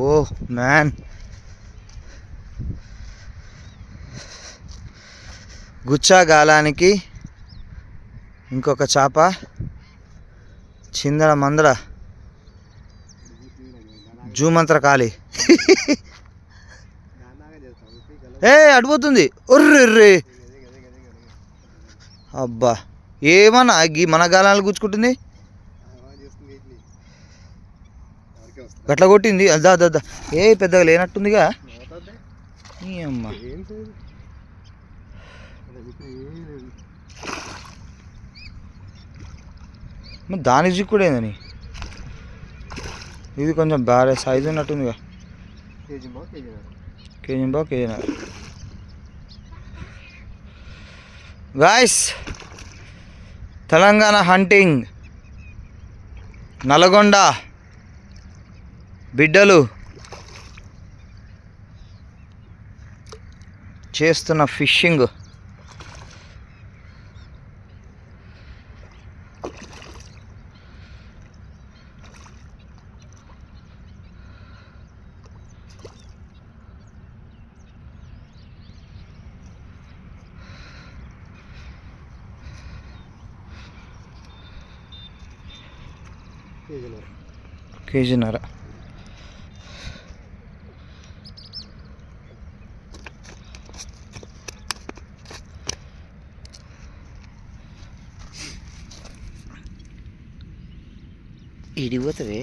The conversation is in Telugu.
ఓ మ్యాన్, గుచ్చా గాలానికి ఇంకొక చేప, చిందడ మందడ జూమంత్ర కాళీ. ఏ అడిపోతుంది ఒర్రెర్రే. అబ్బా ఏమన్నా మన గాలాలు గుచ్చుకుంటుంది, గట్ల కొట్టింది. అదా అదా ఏ పెద్దగా లేనట్టుందిగా. అమ్మ దాని చిక్కుడేందని, ఇది కొంచెం బాగా సైజు ఉన్నట్టుందిగా. కేజీన్నర. గాయ్స్, తెలంగాణ హంటింగ్ నల్గొండ బిడ్డలు చేస్తున్న ఫిషింగ్. కేజీన్నర. ఇడిపోతుంది.